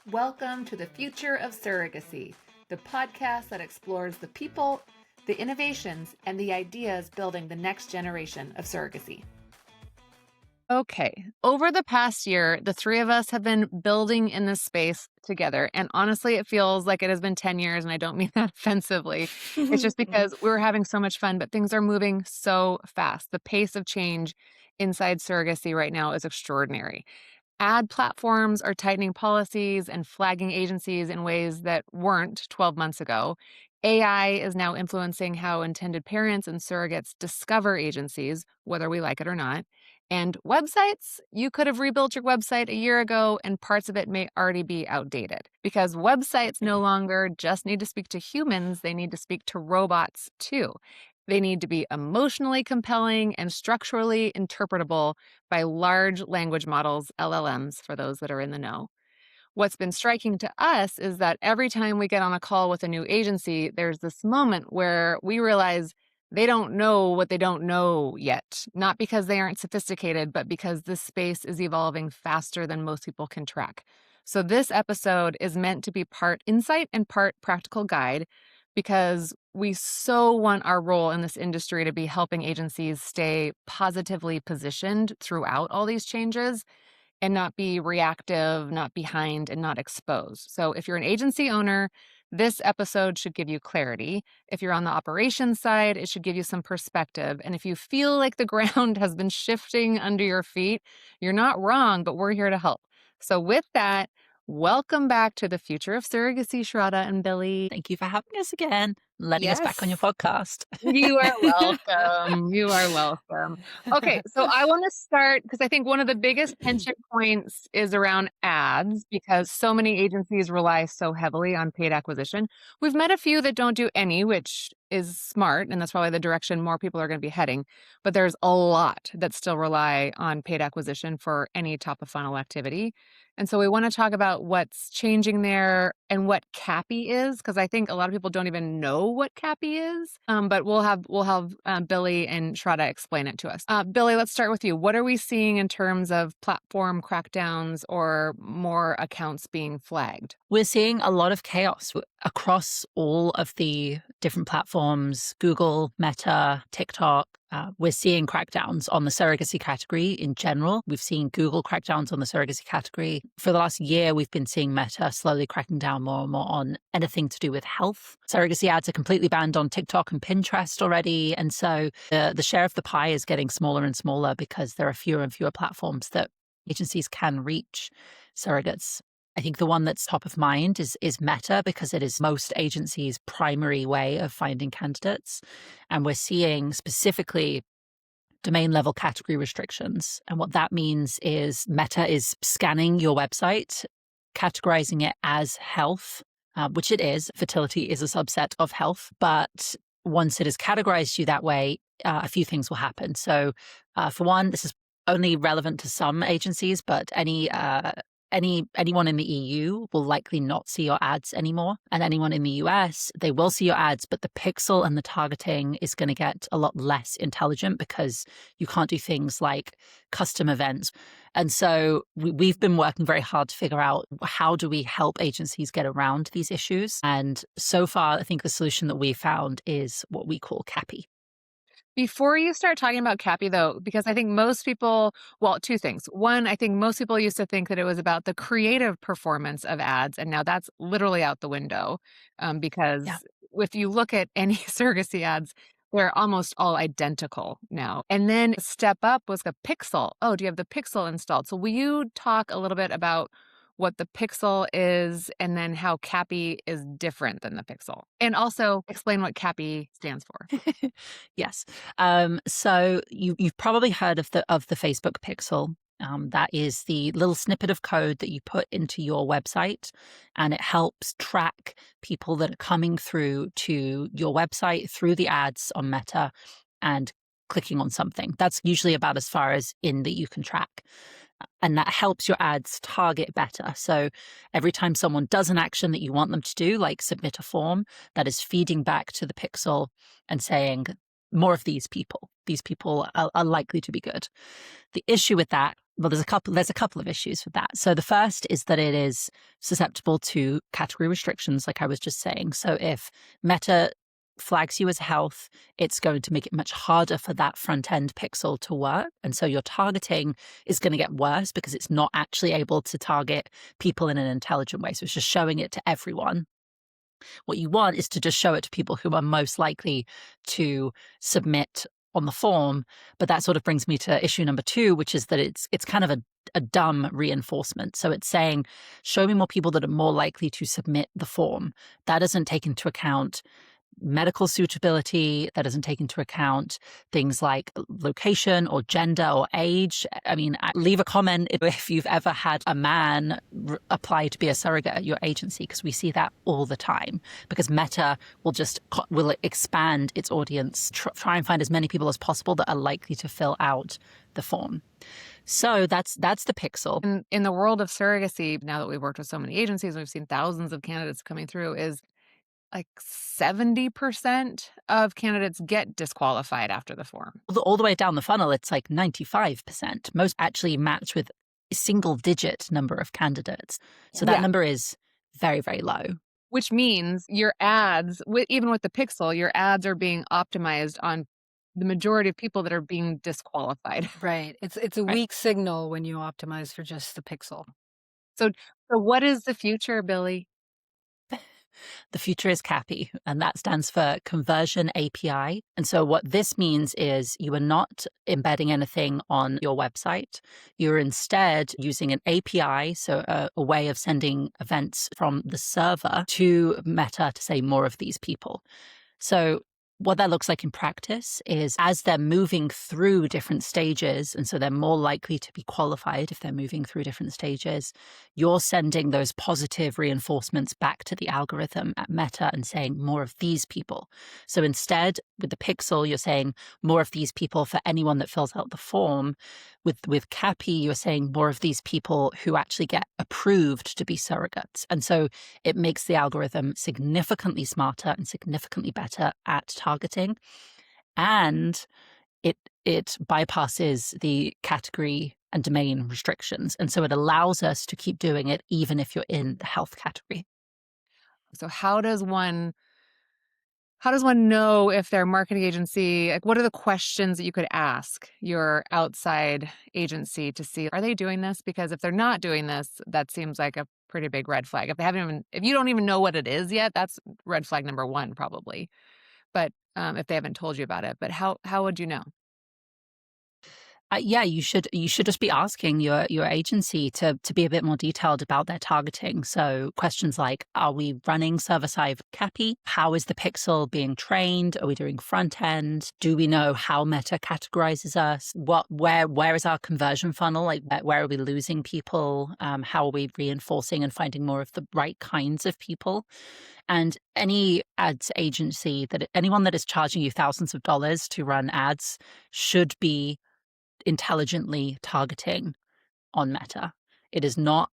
Welcome to the Future of Surrogacy, the podcast that explores the people, the innovations, and the ideas building the next generation of surrogacy. Okay. Over the past year, the three of us have been building in this space together. And honestly, it feels like it has been 10 years, and I don't mean that offensively. It's just because we're having so much fun, but things are moving so fast. The pace of change inside surrogacy right now is extraordinary. Ad platforms are tightening policies and flagging agencies in ways that weren't 12 months ago. AI is now influencing how intended parents and surrogates discover agencies, whether we like it or not. And websites, you could have rebuilt your website a year ago, and parts of it may already be outdated because websites no longer just need to speak to humans, they need to speak to robots too. They need to be emotionally compelling and structurally interpretable by large language models, LLMs, for those that are in the know. What's been striking to us is that every time we get on a call with a new agency, there's this moment where we realize they don't know what they don't know yet, not because they aren't sophisticated, but because this space is evolving faster than most people can track. So, this episode is meant to be part insight and part practical guide because we so want our role in this industry to be helping agencies stay positively positioned throughout all these changes and not be reactive, not behind, and not exposed. So, if you're an agency owner, this episode should give you clarity. If you're on the operations side, it should give you some perspective. And if you feel like the ground has been shifting under your feet, you're not wrong, but we're here to help. So, with that, welcome back to the Future of Surrogacy, Shraddha and Billy. Thank you for having us again, letting us back on your Yes. podcast. You are welcome. You are welcome. Okay, so I want to start because I think one of the biggest tension points is around ads because so many agencies rely so heavily on paid acquisition. We've met a few that don't do any, which is smart, and that's probably the direction more people are going to be heading. But there's a lot that still rely on paid acquisition for any top of funnel activity. And so we want to talk about what's changing there and what CAPI is, because I think a lot of people don't even know what CAPI is. But we'll have Billy and Shraddha explain it to us. Billy, let's start with you. What are we seeing in terms of platform crackdowns or more accounts being flagged? We're seeing a lot of chaos across all of the different platforms, Google, Meta, TikTok. We're seeing crackdowns on the surrogacy category in general. We've seen Google crackdowns on the surrogacy category. For the last year, we've been seeing Meta slowly cracking down more and more on anything to do with health. Surrogacy ads are completely banned on TikTok and Pinterest already. And so the share of the pie is getting smaller and smaller because there are fewer and fewer platforms that agencies can reach surrogates. I think the one that's top of mind is Meta because it is most agencies' primary way of finding candidates. And we're seeing specifically domain level category restrictions. And what that means is Meta is scanning your website, categorizing it as health, which it is. Fertility is a subset of health. But once it is categorized you that way, a few things will happen. So for one, this is only relevant to some agencies, but anyone in the EU will likely not see your ads anymore. And anyone in the US, they will see your ads, but the pixel and the targeting is going to get a lot less intelligent because you can't do things like custom events. And so we've been working very hard to figure out how do we help agencies get around these issues. And so far, I think the solution that we found is what we call CAPI. Before you start talking about CAPI, though, because I think most people, well, two things. One, I think most people used to think that it was about the creative performance of ads, and now that's literally out the window because Yeah. if you look at any surrogacy ads, they're almost all identical now. And then step up was the pixel. Oh, do you have the pixel installed? So will you talk a little bit about what the pixel is and then how CAPI is different than the pixel? And also explain what CAPI stands for. Yes. So you've probably heard of the Facebook pixel. That is the little snippet of code that you put into your website, and it helps track people that are coming through to your website through the ads on Meta and clicking on something. That's usually about as far as in that you can track. And that helps your ads target better. So every time someone does an action that you want them to do, like submit a form, that is feeding back to the pixel and saying, more of these people are likely to be good. The issue with that Well, there's a couple of issues with that. So the first is that it is susceptible to category restrictions, like I was just saying. So if Meta flags you as health, it's going to make it much harder for that front end pixel to work. And so your targeting is going to get worse because it's not actually able to target people in an intelligent way. So it's just showing it to everyone. What you want is to just show it to people who are most likely to submit on the form. But that sort of brings me to issue number 2, which is that it's kind of a dumb reinforcement. So it's saying, show me more people that are more likely to submit the form. That doesn't take into account medical suitability. That doesn't take into account things like location or gender or age. I mean, leave a comment if you've ever had a man apply to be a surrogate at your agency, because we see that all the time, because Meta will expand its audience, try and find as many people as possible that are likely to fill out the form. So that's the pixel. In the world of surrogacy, now that we've worked with so many agencies, we've seen thousands of candidates coming through, is like 70% of candidates get disqualified after the form. All the way down the funnel, it's like 95%. Most actually match with a single digit number of candidates. So that number is very, very low. Which means your ads, even with the pixel, your ads are being optimized on the majority of people that are being disqualified. Right. It's a weak signal when you optimize for just the pixel. So what is the future, Billy? The future is CAPI, and that stands for Conversion API. And so what this means is you are not embedding anything on your website. You're instead using an API, so a way of sending events from the server to Meta to say more of these people. So what that looks like in practice is as they're moving through different stages, and so they're more likely to be qualified if they're moving through different stages, you're sending those positive reinforcements back to the algorithm at Meta and saying more of these people. So instead, with the pixel, you're saying more of these people for anyone that fills out the form. With CAPI, you're saying more of these people who actually get approved to be surrogates. And so it makes the algorithm significantly smarter and significantly better at targeting. And it bypasses the category and domain restrictions. And so it allows us to keep doing it even if you're in the health category. So how does one know if their marketing agency, like what are the questions that you could ask your outside agency to see, are they doing this? Because if they're not doing this, that seems like a pretty big red flag. If you don't even know what it is yet, that's red flag number 1 probably. But if they haven't told you about it, but how would you know? Yeah, you should just be asking your agency to be a bit more detailed about their targeting. So questions like, are we running server-side CAPI? How is the pixel being trained? Are we doing front end? Do we know how Meta categorizes us? Where is our conversion funnel? Like where are we losing people? How are we reinforcing and finding more of the right kinds of people? And any ads agency, anyone that is charging you thousands of dollars to run ads should be intelligently targeting on Meta. It is not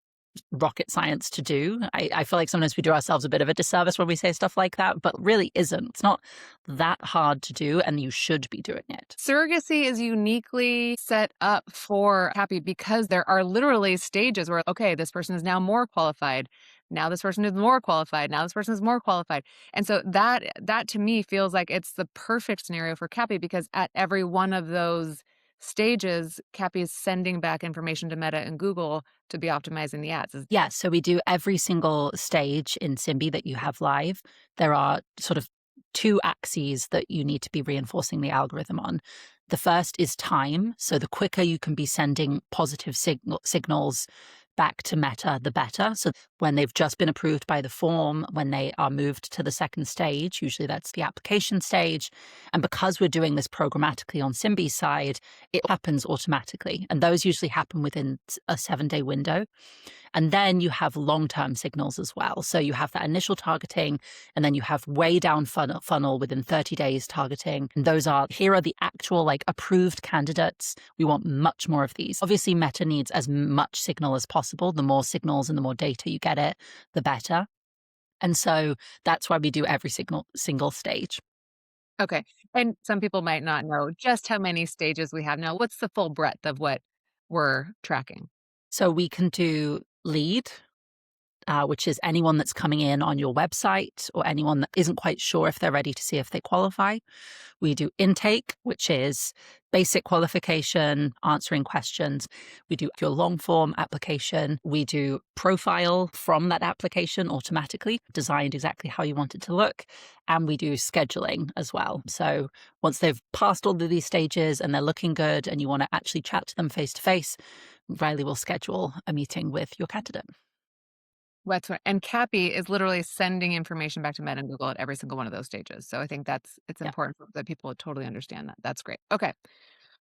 rocket science to do. I feel like sometimes we do ourselves a bit of a disservice when we say stuff like that, but really isn't. It's not that hard to do, and you should be doing it. Surrogacy is uniquely set up for CAPI because there are literally stages where, okay, this person is now more qualified. Now this person is more qualified. Now this person is more qualified. And so that to me feels like it's the perfect scenario for CAPI, because at every one of those stages, CAPI is sending back information to Meta and Google to be optimizing the ads. Yeah, so we do every single stage in Simbe that you have live. There are sort of 2 axes that you need to be reinforcing the algorithm on. The first is time. So the quicker you can be sending positive signals back to Meta, the better. So when they've just been approved by the form, when they are moved to the second stage, usually that's the application stage. And because we're doing this programmatically on Simbe's side, it happens automatically. And those usually happen within a 7-day window. And then you have long-term signals as well. So you have that initial targeting, and then you have way down funnel within 30 days targeting. And here are the actual approved candidates. We want much more of these. Obviously, Meta needs as much signal as possible. The more signals and the more data you get it, the better. And so that's why we do every single stage. Okay. And some people might not know just how many stages we have now. What's the full breadth of what we're tracking? So we can do lead, which is anyone that's coming in on your website or anyone that isn't quite sure if they're ready to see if they qualify. We do intake, which is basic qualification, answering questions. We do your long form application. We do profile from that application automatically, designed exactly how you want it to look. And we do scheduling as well. So once they've passed all of these stages and they're looking good and you want to actually chat to them face to face, Riley will schedule a meeting with your candidate. And Cappy is literally sending information back to Meta and Google at every single one of those stages. So I think it's important that people totally understand that. That's great. Okay.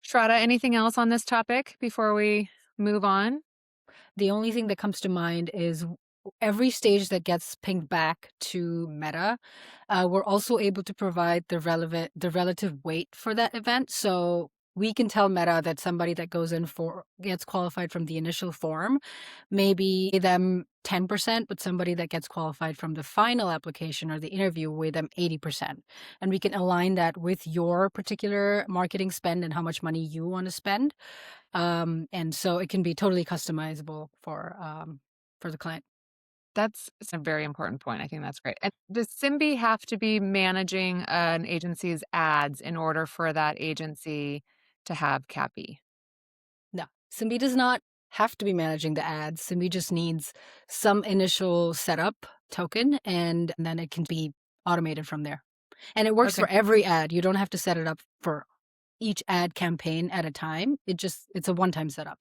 Shraddha, anything else on this topic before we move on? The only thing that comes to mind is every stage that gets pinged back to Meta, we're also able to provide the relative weight for that event. So we can tell Meta that somebody that gets qualified from the initial form, maybe them 10%, but somebody that gets qualified from the final application or the interview, weigh them 80%. And we can align that with your particular marketing spend and how much money you want to spend. And so it can be totally customizable for the client. That's a very important point. I think that's great. And does Simbe have to be managing an agency's ads in order for that agency to have Cappy? No, Simbe does not have to be managing the ads. Simbe just needs some initial setup token, and then it can be automated from there. And it works for every ad. You don't have to set it up for each ad campaign at a time. It's a one-time setup.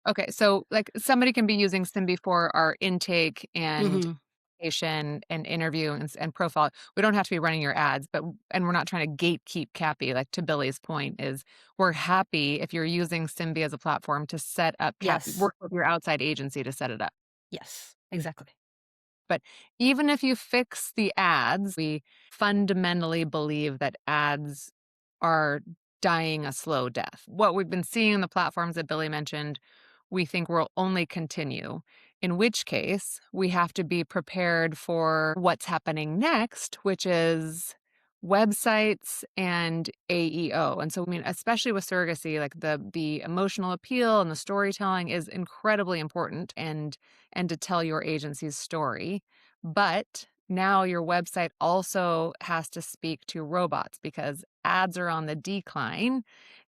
Okay, so like somebody can be using Simbe for our intake and application and interview and profile. We don't have to be running your ads, and we're not trying to gatekeep Cappy. Like to Billy's point is we're happy if you're using Simbe as a platform to set up Cappy. Yes. Work with your outside agency to set it up. Yes, exactly. But even if you fix the ads, we fundamentally believe that ads are dying a slow death. What we've been seeing in the platforms that Billy mentioned, we think will only continue, in which case we have to be prepared for what's happening next, which is websites and AEO. And so, I mean, especially with surrogacy, like the emotional appeal and the storytelling is incredibly important and to tell your agency's story. But now your website also has to speak to robots because ads are on the decline.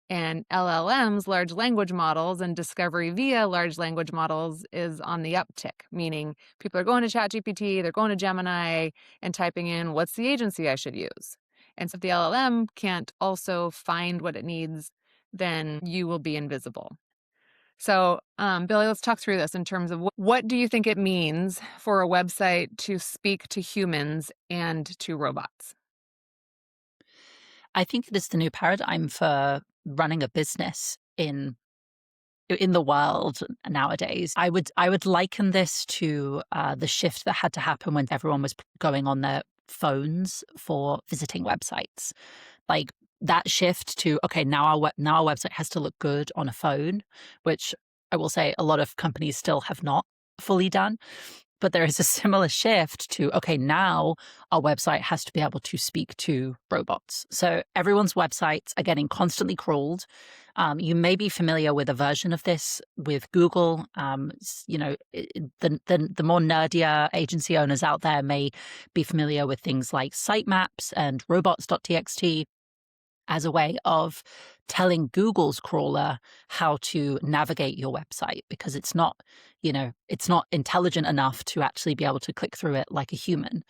And LLMs, large language models, and discovery via large language models is on the uptick, meaning people are going to ChatGPT, they're going to Gemini and typing in, what's the agency I should use? And so if the LLM can't also find what it needs, then you will be invisible. So, Billy, let's talk through this in terms of what do you think it means for a website to speak to humans and to robots? I think that it's the new paradigm for running a business in the world nowadays. I would liken this to the shift that had to happen when everyone was going on their phones for visiting websites. Like that shift to, okay, now our website has to look good on a phone, which I will say a lot of companies still have not fully done. But there is a similar shift to, okay, now our website has to be able to speak to robots. So everyone's websites are getting constantly crawled. You may be familiar with a version of this with Google. The more nerdier agency owners out there may be familiar with things like sitemaps and robots.txt as a way of telling Google's crawler how to navigate your website because it's not intelligent enough to actually be able to click through it like a human.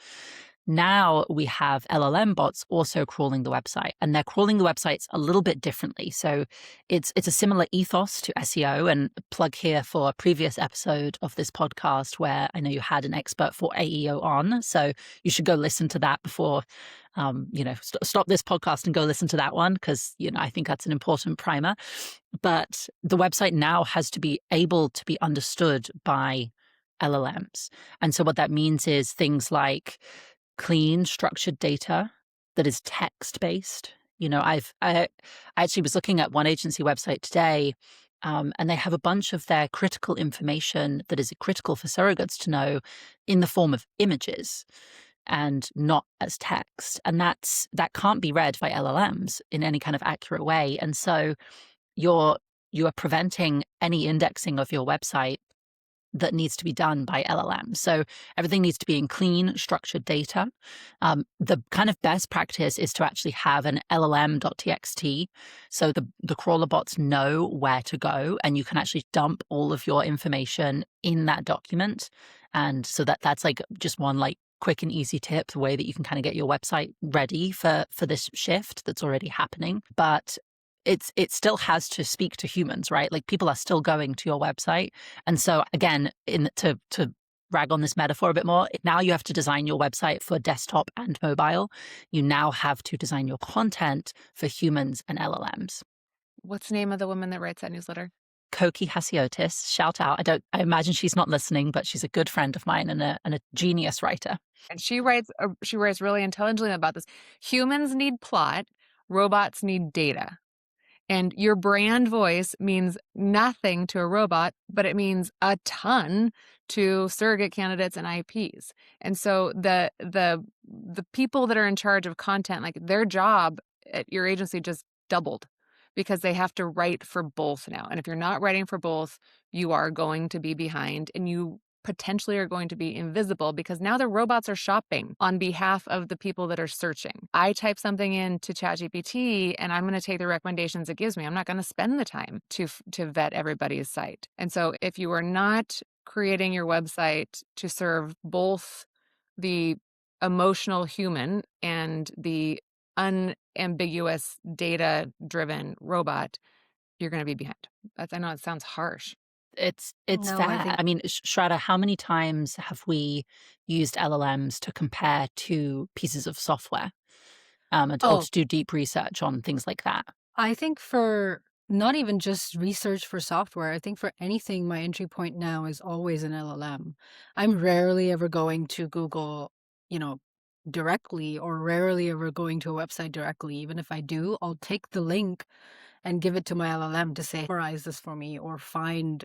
Now we have LLM bots also crawling the website, and they're crawling the websites a little bit differently. So it's a similar ethos to SEO, and plug here for a previous episode of this podcast where I know you had an expert for AEO on. So you should go listen to that before, stop this podcast and go listen to that one because, I think that's an important primer. But the website now has to be able to be understood by LLMs. And so what that means is things like clean, structured data that is text-based. I actually was looking at one agency website today, and they have a bunch of their critical information that is critical for surrogates to know in the form of images and not as text. And that can't be read by LLMs in any kind of accurate way. And so your you are preventing any indexing of your website that needs to be done by LLM. So everything needs to be in clean, structured data. The kind of best practice is to actually have an LLM.txt. So the crawler bots know where to go, and you can actually dump all of your information in that document. And so that's like just one like quick and easy tip, the way that you can kind of get your website ready for this shift that's already happening. But it still has to speak to humans, right? Like people are still going to your website. And so again, to rag on this metaphor a bit more, now you have to design your website for desktop and mobile. You now have to design your content for humans and LLMs. What's the name of the woman that writes that newsletter? Koki Hasiotis, shout out. I imagine she's not listening, but she's a good friend of mine and a genius writer. And she writes really intelligently about this. Humans need plot, robots need data. And your brand voice means nothing to a robot, but it means a ton to surrogate candidates and IPs. And so the people that are in charge of content, like their job at your agency just doubled because they have to write for both now. And if you're not writing for both, you are going to be behind, and you potentially are going to be invisible because now the robots are shopping on behalf of the people that are searching. I type something into ChatGPT and I'm going to take the recommendations it gives me. I'm not going to spend the time to vet everybody's site. And so if you are not creating your website to serve both the emotional human and the unambiguous data-driven robot, you're going to be behind. I know it sounds harsh. It's No, fair. I mean, Shraddha, how many times have we used LLMs to compare to pieces of software or to do deep research on things like that? I think for not even just research for software, I think for anything, my entry point now is always an LLM. I'm rarely ever going to Google, directly, or rarely ever going to a website directly. Even if I do, I'll take the link and give it to my LLM to say, summarize this for me, or find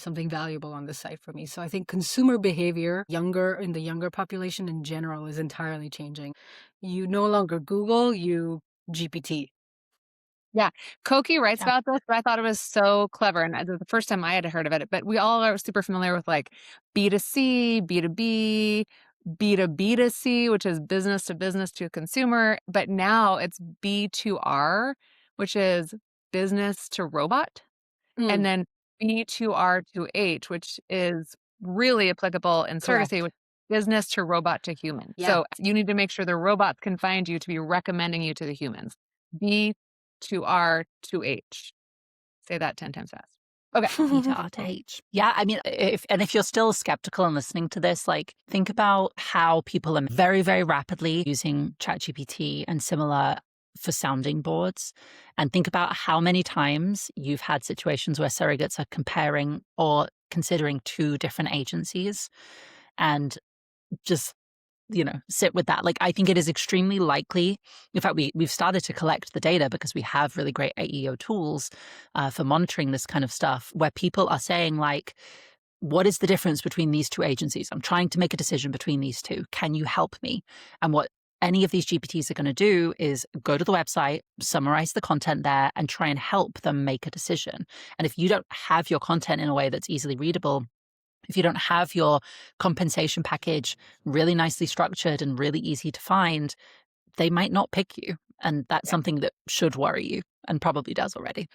something valuable on this site for me. So I think consumer behavior in the younger population in general is entirely changing. You no longer Google, you GPT. Yeah. Koki writes about this, but I thought it was so clever. And the first time I had heard of it, but we all are super familiar with like B2C, B2B, B2B2C, which is business to business to consumer. But now it's B2R, which is business to robot. And then B2R to H, which is really applicable in surrogacy, which is business to robot to human. Yeah. So you need to make sure the robots can find you to be recommending you to the humans. B to R to H. Say that 10 times fast. Okay. B to R to H. Yeah, I mean, if you're still skeptical and listening to this, like think about how people are very, very rapidly using ChatGPT and similar for sounding boards, and think about how many times you've had situations where surrogates are comparing or considering two different agencies, and just sit with that. Like, I think it is extremely likely. In fact, we've started to collect the data because we have really great AEO tools for monitoring this kind of stuff, where people are saying like, what is the difference between these two agencies? I'm trying to make a decision between these two. Can you help me? And what any of these GPTs are going to do is go to the website, summarize the content there, and try and help them make a decision. And if you don't have your content in a way that's easily readable, if you don't have your compensation package really nicely structured and really easy to find, they might not pick you. And that's something that should worry you, and probably does already.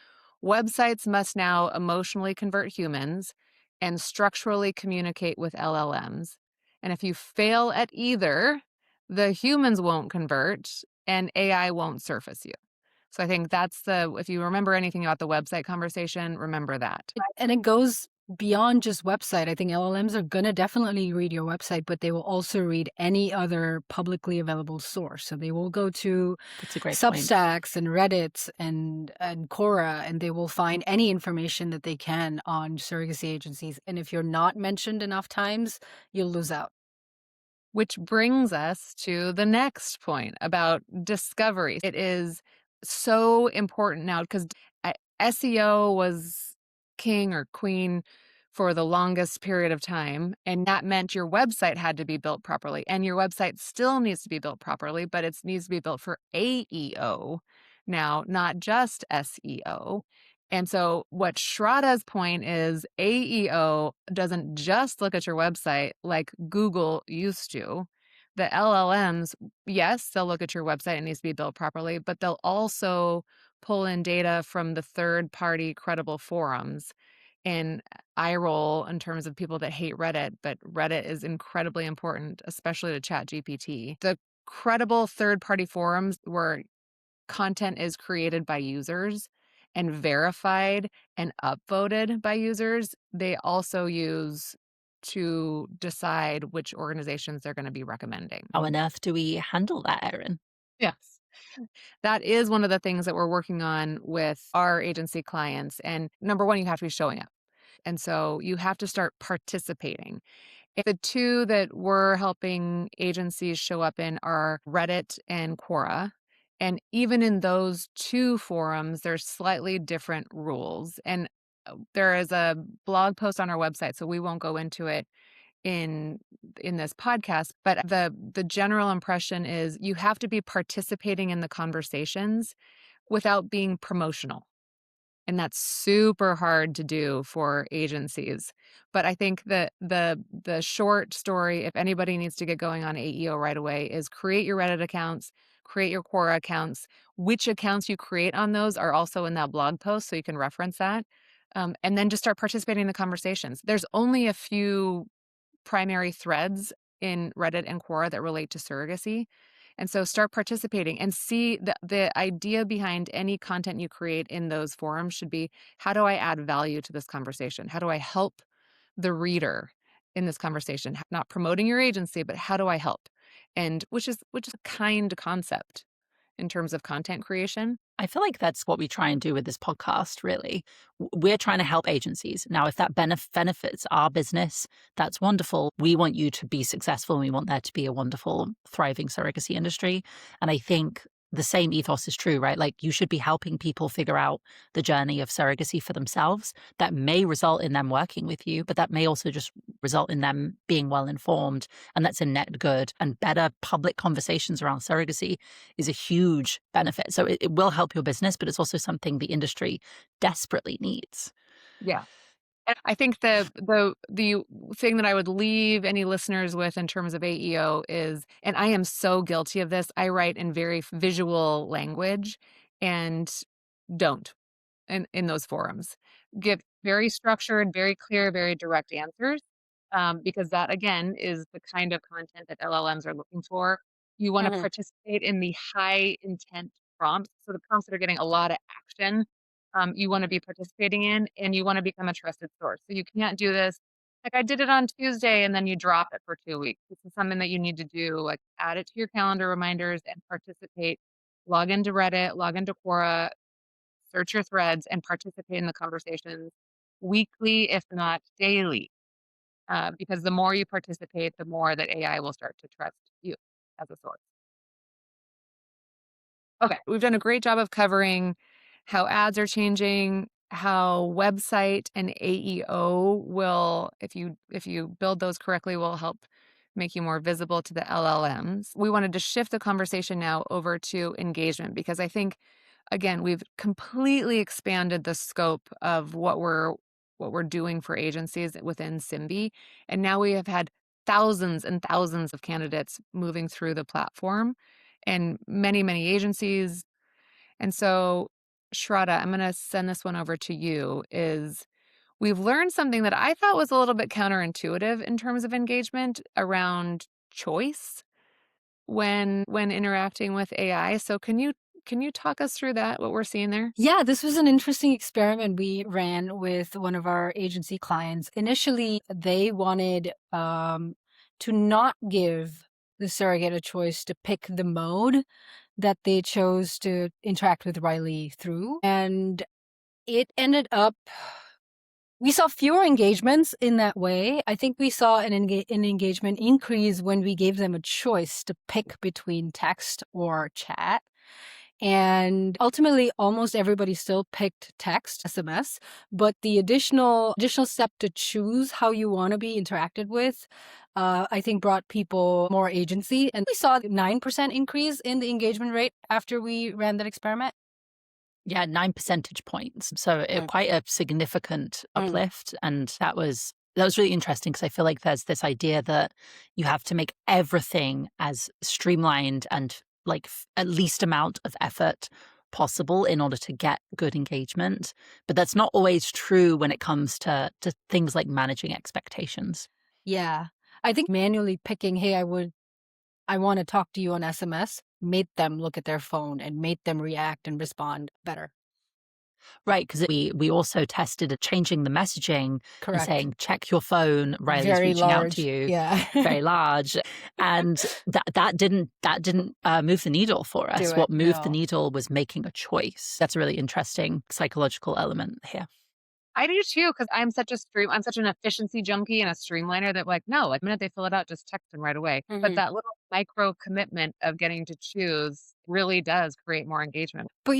Websites must now emotionally convert humans and structurally communicate with LLMs. And if you fail at either, the humans won't convert and AI won't surface you. So I think if you remember anything about the website conversation, remember that. And it goes beyond just website. I think LLMs are going to definitely read your website, but they will also read any other publicly available source. So they will go to That's a great Substacks and Reddits and Quora, and they will find any information that they can on surrogacy agencies. And if you're not mentioned enough times, you'll lose out. Which brings us to the next point about discovery. It is so important now because SEO was king or queen for the longest period of time. And that meant your website had to be built properly. And your website still needs to be built properly, but it needs to be built for AEO now, not just SEO. And so what Shraddha's point is, AEO doesn't just look at your website like Google used to. The LLMs, yes, they'll look at your website. It needs to be built properly, but they'll also pull in data from the third-party credible forums. And I roll in terms of people that hate Reddit, but Reddit is incredibly important, especially to ChatGPT. The credible third-party forums where content is created by users and verified and upvoted by users, they also use to decide which organizations they're going to be recommending. How on earth do we handle that, Erin? Yes. That is one of the things that we're working on with our agency clients. And number one, you have to be showing up. And so you have to start participating. The two that we're helping agencies show up in are Reddit and Quora. And even in those two forums, there's slightly different rules. And there is a blog post on our website, so we won't go into it in this podcast, but the general impression is you have to be participating in the conversations without being promotional. And that's super hard to do for agencies. But I think that the short story, if anybody needs to get going on AEO right away, is create your Reddit accounts, create your Quora accounts. Which accounts you create on those are also in that blog post, so you can reference that. And then just start participating in the conversations. There's only a few primary threads in Reddit and Quora that relate to surrogacy. And so start participating and see the idea behind any content you create in those forums should be, how do I add value to this conversation? How do I help the reader in this conversation? Not promoting your agency, but how do I help? And which is a kind concept in terms of content creation. I feel like that's what we try and do with this podcast, really. We're trying to help agencies. Now, if that benefits our business, that's wonderful. We want you to be successful, and we want there to be a wonderful, thriving surrogacy industry. And I think the same ethos is true, right? Like, you should be helping people figure out the journey of surrogacy for themselves. That may result in them working with you, but that may also just result in them being well informed. And that's a net good. And better public conversations around surrogacy is a huge benefit. So it will help your business, but it's also something the industry desperately needs. Yeah. And I think the thing that I would leave any listeners with in terms of AEO is, and I am so guilty of this, I write in very visual language, and don't in those forums. Give very structured, very clear, very direct answers, because that, again, is the kind of content that LLMs are looking for. You want to participate in the high intent prompts, so the prompts that are getting a lot of action, you want to be participating in, and you want to become a trusted source. So you can't do this like, I did it on Tuesday, and then you drop it for 2 weeks. This is something that you need to do, like add it to your calendar reminders and participate. Log into Reddit, log into Quora, search your threads, and participate in the conversations weekly, if not daily. Because the more you participate, the more that AI will start to trust you as a source. Okay, we've done a great job of covering how ads are changing, how website and AEO will, if you build those correctly, will help make you more visible to the LLMs. We wanted to shift the conversation now over to engagement, because I think, again, we've completely expanded the scope of what we're doing for agencies within Simbe, and now we have had thousands and thousands of candidates moving through the platform, and many, many agencies. And so, Shraddha, I'm going to send this one over to you. We've learned something that I thought was a little bit counterintuitive in terms of engagement around choice when interacting with AI. So can you talk us through that, what we're seeing there? Yeah, this was an interesting experiment we ran with one of our agency clients. Initially, they wanted to not give the surrogate a choice to pick the mode that they chose to interact with Riley through. And it ended up, we saw fewer engagements in that way. I think we saw an engagement increase when we gave them a choice to pick between text or chat. And ultimately, almost everybody still picked text, SMS, but the additional step to choose how you want to be interacted with, I think brought people more agency. And we saw a 9% increase in the engagement rate after we ran that experiment. Yeah, 9 percentage points. So quite a significant uplift. And that was really interesting because I feel like there's this idea that you have to make everything as streamlined and like at least amount of effort possible in order to get good engagement. But that's not always true when it comes to things like managing expectations. Yeah. I think manually picking, hey, I want to talk to you on SMS, made them look at their phone and made them react and respond better. Right, because we also tested changing the messaging and Correct. saying, "Check your phone, Riley's Very reaching out to large. you," Yeah. very large, and that didn't move the needle for us. Do it. What moved the No. needle was making a choice. That's a really interesting psychological element here. I do too, because I'm such an efficiency junkie and a streamliner that like, no, like the minute they fill it out, just text them right away. But that little micro commitment of getting to choose really does create more engagement. But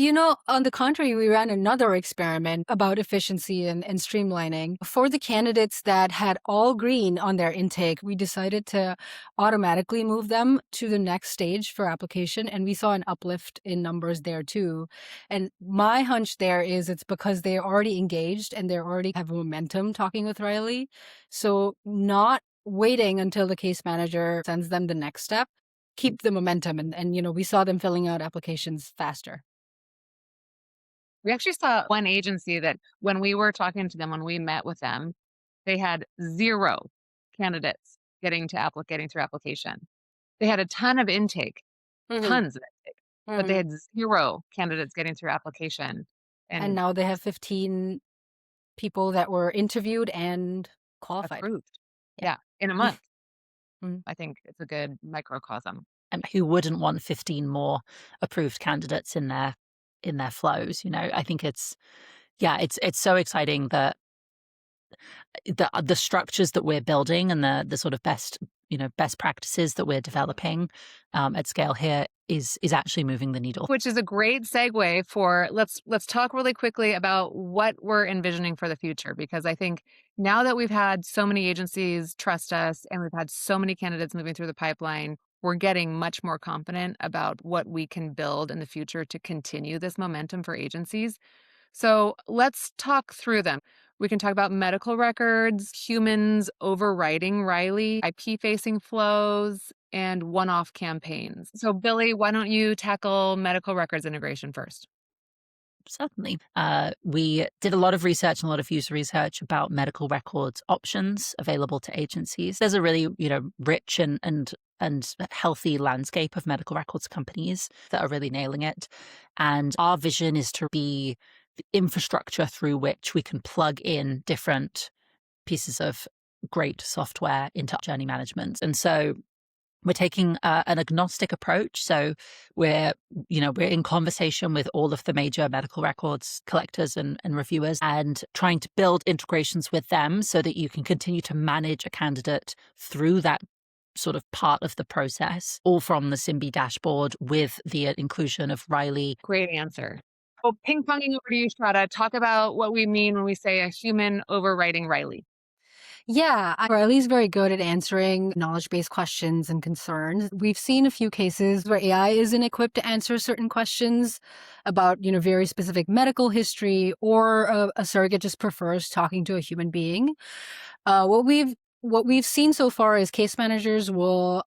on the contrary, we ran another experiment about efficiency and streamlining. For the candidates that had all green on their intake, we decided to automatically move them to the next stage for application. And we saw an uplift in numbers there too. And my hunch there is it's because they're already engaged and they already have momentum talking with Riley. So not waiting until the case manager sends them the next step, keep the momentum. And we saw them filling out applications faster. We actually saw one agency that when we were talking to them, when we met with them, they had 0 candidates getting through application. They had a ton of intake, tons of intake, but they had 0 candidates getting through application. And now they have 15 people that were interviewed and qualified. Approved. Yeah, in a month. I think it's a good microcosm. And who wouldn't want 15 more approved candidates in their flows? I think it's so exciting that the structures that we're building and the sort of best practices that we're developing at scale here is actually moving the needle. Which is a great segue for let's talk really quickly about what we're envisioning for the future, because I think now that we've had so many agencies trust us and we've had so many candidates moving through the pipeline, we're getting much more confident about what we can build in the future to continue this momentum for agencies. So let's talk through them. We can talk about medical records, humans overriding Riley, IP-facing flows, and one-off campaigns. So Billy, why don't you tackle medical records integration first? Certainly. We did a lot of research and a lot of user research about medical records options available to agencies. There's a really, rich and healthy landscape of medical records companies that are really nailing it. And our vision is to be the infrastructure through which we can plug in different pieces of great software into journey management. And so we're taking an agnostic approach. So we're in conversation with all of the major medical records collectors and reviewers and trying to build integrations with them so that you can continue to manage a candidate through that sort of part of the process, all from the Simbe dashboard with the inclusion of Riley. Great answer. Well, ping-ponging over to you, Strata. Talk about what we mean when we say a human overriding Riley. Yeah, Riley's very good at answering knowledge-based questions and concerns. We've seen a few cases where AI isn't equipped to answer certain questions about, very specific medical history, or a surrogate just prefers talking to a human being. What we've seen so far is case managers will,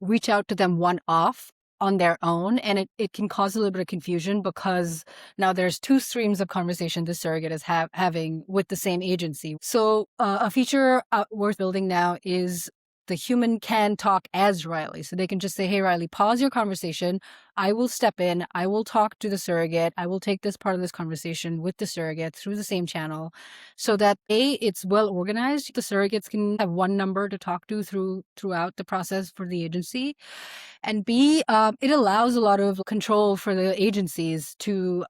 reach out to them one-off on their own, and it can cause a little bit of confusion because now there's 2 streams of conversation the surrogate is having with the same agency. So a feature worth building now is the human can talk as Riley. So they can just say, hey, Riley, pause your conversation. I will step in. I will talk to the surrogate. I will take this part of this conversation with the surrogate through the same channel so that A, it's well organized. The surrogates can have one number to talk to throughout the process for the agency. And B, it allows a lot of control for the agencies to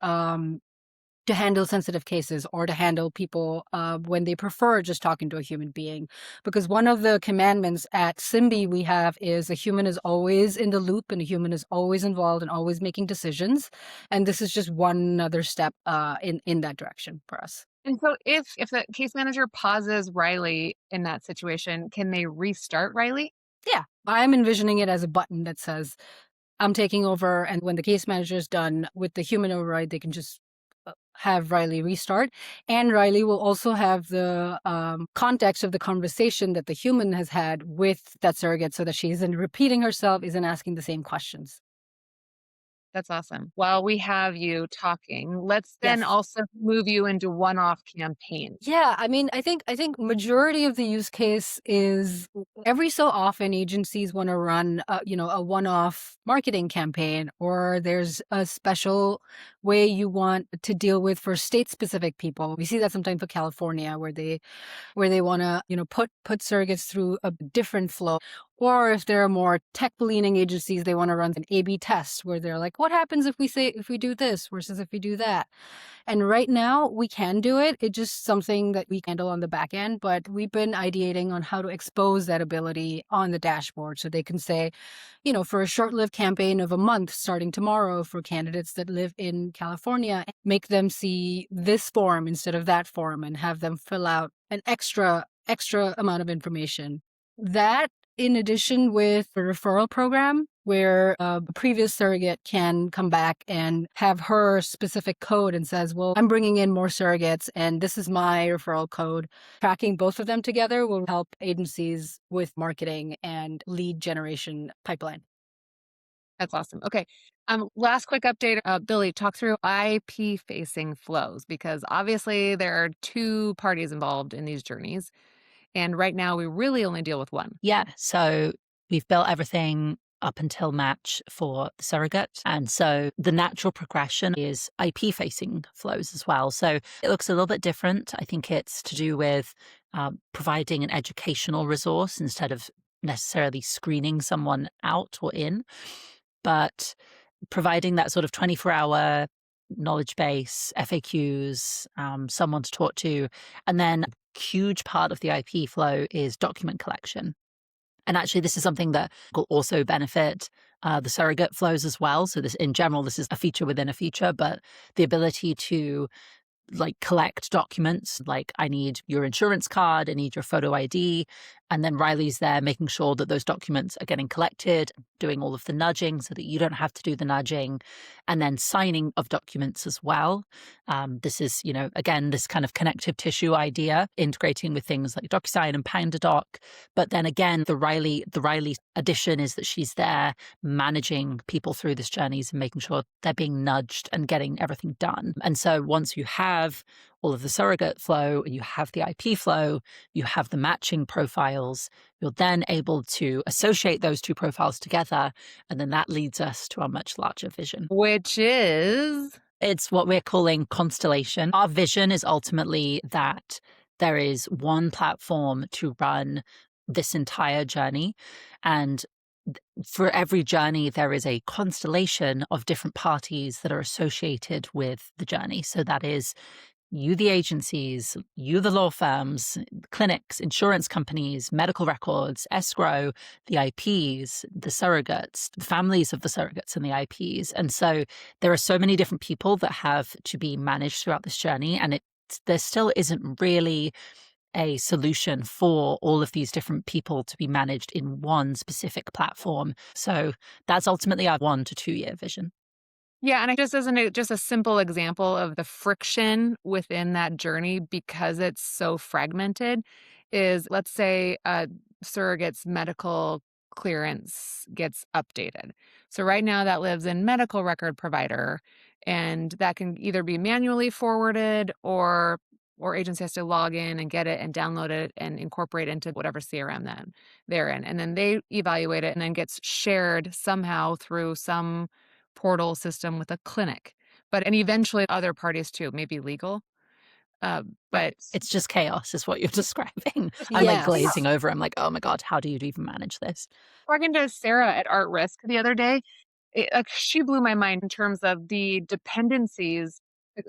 handle sensitive cases or to handle people when they prefer just talking to a human being. Because one of the commandments at Simbe we have is a human is always in the loop and a human is always involved and always making decisions. And this is just one other step in that direction for us. And so if the case manager pauses Riley in that situation, can they restart Riley? Yeah, I'm envisioning it as a button that says, I'm taking over, and when the case manager is done with the human override, they can just have Riley restart. And Riley will also have the context of the conversation that the human has had with that surrogate so that she isn't repeating herself, isn't asking the same questions. That's awesome. While we have you talking, let's then Yes. also move you into one-off campaigns. Yeah, I mean, I think majority of the use case is every so often agencies want to run, a one-off marketing campaign, or there's a special way you want to deal with for state-specific people. We see that sometimes for California, where they want to, put surrogates through a different flow. Or if there are more tech-leaning agencies, they want to run an A/B test where they're like, what happens if we do this versus if we do that? And right now we can do it. It's just something that we handle on the back end, but we've been ideating on how to expose that ability on the dashboard so they can say, for a short-lived campaign of a month starting tomorrow for candidates that live in California, make them see this form instead of that form and have them fill out an extra amount of information. That, in addition with the referral program, where a previous surrogate can come back and have her specific code and says, well, I'm bringing in more surrogates and this is my referral code. Tracking both of them together will help agencies with marketing and lead generation pipeline. That's awesome. Okay. Last quick update. Billy, talk through IP facing flows because obviously there are two parties involved in these journeys. And right now we really only deal with one. Yeah. So we've built everything up until match for the surrogate. And so the natural progression is IP facing flows as well. So it looks a little bit different. I think it's to do with providing an educational resource instead of necessarily screening someone out or in, but providing that sort of 24-hour knowledge base, FAQs, someone to talk to. And then a huge part of the IP flow is document collection. And actually, this is something that will also benefit the surrogate flows as well. So this, in general, this is a feature within a feature, but the ability to collect documents, like I need your insurance card, I need your photo ID. And then Riley's there making sure that those documents are getting collected, doing all of the nudging so that you don't have to do the nudging, and then signing of documents as well. This is, again, this kind of connective tissue idea, integrating with things like DocuSign and PandaDoc. But then again, the Riley addition is that she's there managing people through this journeys and making sure they're being nudged and getting everything done. And so once you have all of the surrogate flow, you have the IP flow, you have the matching profiles, you're then able to associate those two profiles together. And then that leads us to our much larger vision, which is? It's what we're calling constellation. Our vision is ultimately that there is one platform to run this entire journey. And for every journey, there is a constellation of different parties that are associated with the journey. So that is you, the agencies, you, the law firms, clinics, insurance companies, medical records, escrow, the IPs, the surrogates, the families of the surrogates and the IPs. And so there are so many different people that have to be managed throughout this journey. And there still isn't really a solution for all of these different people to be managed in one specific platform. So that's ultimately our 1 to 2 year vision. Yeah, and it just isn't just a simple example of the friction within that journey because it's so fragmented is, let's say, a surrogate's medical clearance gets updated. So right now that lives in medical record provider, and that can either be manually forwarded or agency has to log in and get it and download it and incorporate into whatever CRM then they're in. And then they evaluate it and then gets shared somehow through some portal system with a clinic, and eventually other parties too, maybe legal. But it's just chaos is what you're describing. I'm Yes. glazing over. I'm like, oh my God, how do you even manage this? talking to Sarah at Art Risk the other day, she blew my mind in terms of the dependencies.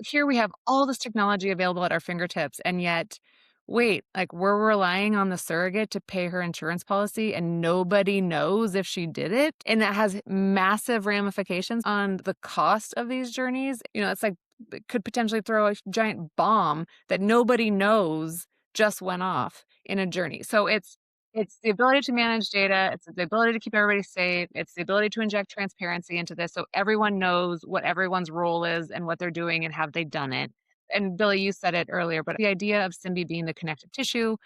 Here we have all this technology available at our fingertips, and yet, wait, we're relying on the surrogate to pay her insurance policy, and nobody knows if she did it. And that has massive ramifications on the cost of these journeys. It's it could potentially throw a giant bomb that nobody knows just went off in a journey. So it's It's the ability to manage data. It's the ability to keep everybody safe. It's the ability to inject transparency into this so everyone knows what everyone's role is and what they're doing and have they done it. And Billy, you said it earlier, but the idea of Simbe being the connective tissue,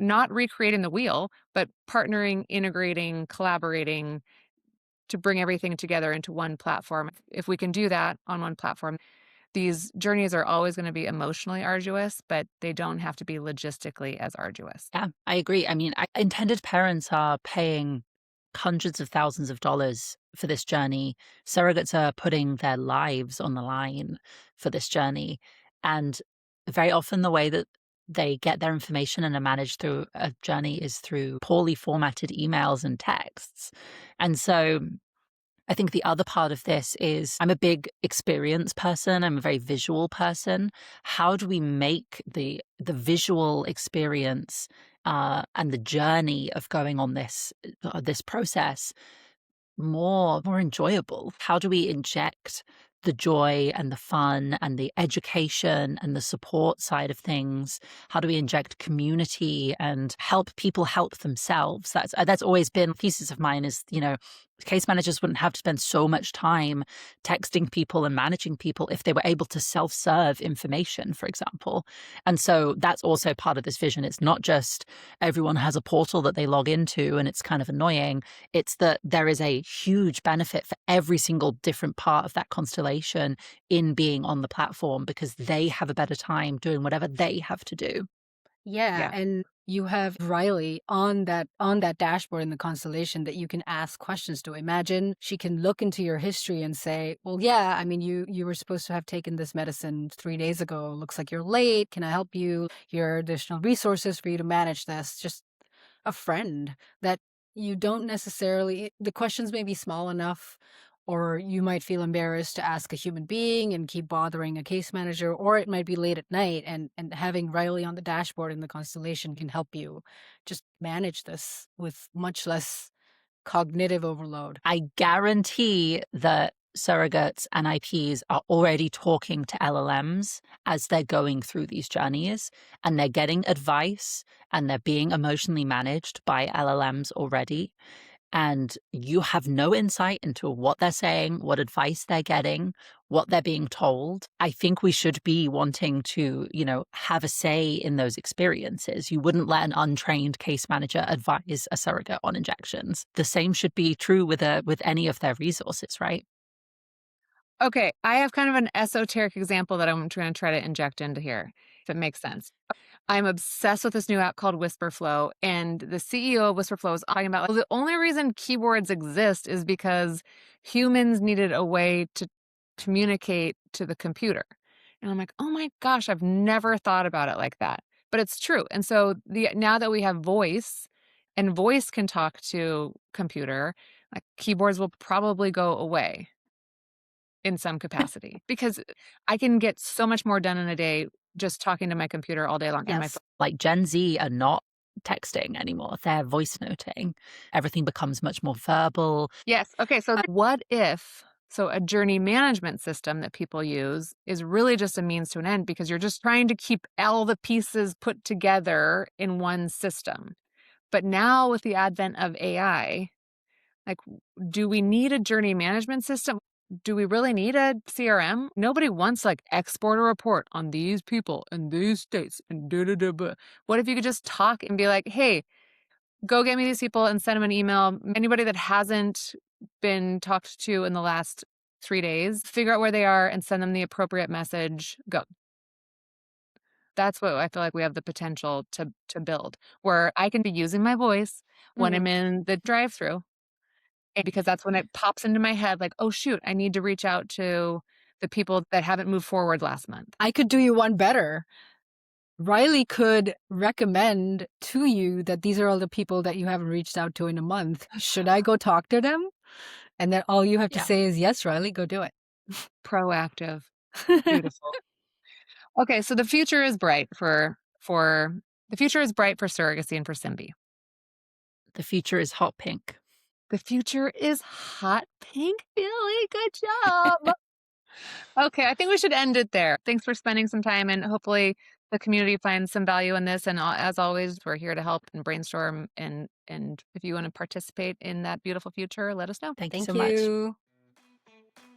not recreating the wheel, but partnering, integrating, collaborating to bring everything together into one platform. If we can do that on one platform, these journeys are always going to be emotionally arduous, but they don't have to be logistically as arduous. Yeah, I agree. I mean, intended parents are paying hundreds of thousands of dollars for this journey. Surrogates are putting their lives on the line for this journey. And very often, the way that they get their information and are managed through a journey is through poorly formatted emails and texts. And so I think the other part of this is I'm a big experience person. I'm a very visual person. How do we make the visual experience and the journey of going on this process more enjoyable? How do we inject the joy and the fun and the education and the support side of things? How do we inject community and help people help themselves? That's always been thesis of mine is, case managers wouldn't have to spend so much time texting people and managing people if they were able to self-serve information, for example. And so that's also part of this vision. It's not just everyone has a portal that they log into and it's kind of annoying. It's that there is a huge benefit for every single different part of that constellation in being on the platform because they have a better time doing whatever they have to do. Yeah, and you have Riley on that dashboard in the constellation that you can ask questions to. Imagine she can look into your history and say, "Well, yeah, I mean, you were supposed to have taken this medicine 3 days ago. Looks like you're late. Can I help you? Here are additional resources for you to manage this." Just a friend that you don't necessarily. The questions may be small enough. Or you might feel embarrassed to ask a human being and keep bothering a case manager, or it might be late at night and having Riley on the dashboard in the constellation can help you just manage this with much less cognitive overload. I guarantee that surrogates and IPs are already talking to LLMs as they're going through these journeys, and they're getting advice and they're being emotionally managed by LLMs already. And you have no insight into what they're saying, what advice they're getting, what they're being told. I think we should be wanting to, have a say in those experiences. You wouldn't let an untrained case manager advise a surrogate on injections. The same should be true with any of their resources, right? Okay, I have kind of an esoteric example that I'm going to try to inject into here, if it makes sense. I'm obsessed with this new app called Whisperflow, and the CEO of Whisperflow is talking about the only reason keyboards exist is because humans needed a way to communicate to the computer. And I'm like, oh my gosh, I've never thought about it like that. But it's true. And so now that we have voice and voice can talk to computer, like keyboards will probably go away in some capacity because I can get so much more done in a day just talking to my computer all day long. And Yes. Like Gen Z are not texting anymore. They're voice noting. Everything becomes much more verbal. Yes. Okay. So what if a journey management system that people use is really just a means to an end because you're just trying to keep all the pieces put together in one system. But now with the advent of AI, like, do we need a journey management system? Do we really need a CRM? Nobody wants export a report on these people in these states and da. What if you could just talk and be like, hey, go get me these people and send them an email. Anybody that hasn't been talked to in the last 3 days, figure out where they are and send them the appropriate message. Go. That's what I feel like we have the potential to build, where I can be using my voice when I'm in the drive-through. Because that's when it pops into my head like, oh, shoot, I need to reach out to the people that haven't moved forward last month. I could do you one better. Riley could recommend to you that these are all the people that you haven't reached out to in a month. Should I go talk to them? And then all you have to say is, yes, Riley, go do it. Proactive. Beautiful. Okay, so the future is bright for surrogacy and for Simbe. The future is hot pink. The future is hot pink. Billy, good job. Okay, I think we should end it there. Thanks for spending some time, and hopefully the community finds some value in this. And as always, we're here to help and brainstorm. And if you want to participate in that beautiful future, let us know. Thank you Thank so much. you.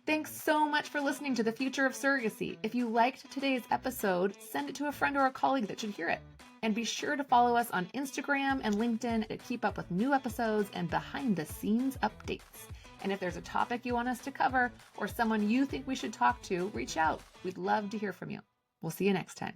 Thanks so much for listening to The Future of Surrogacy. If you liked today's episode, send it to a friend or a colleague that should hear it. And be sure to follow us on Instagram and LinkedIn to keep up with new episodes and behind-the-scenes updates. And if there's a topic you want us to cover or someone you think we should talk to, reach out. We'd love to hear from you. We'll see you next time.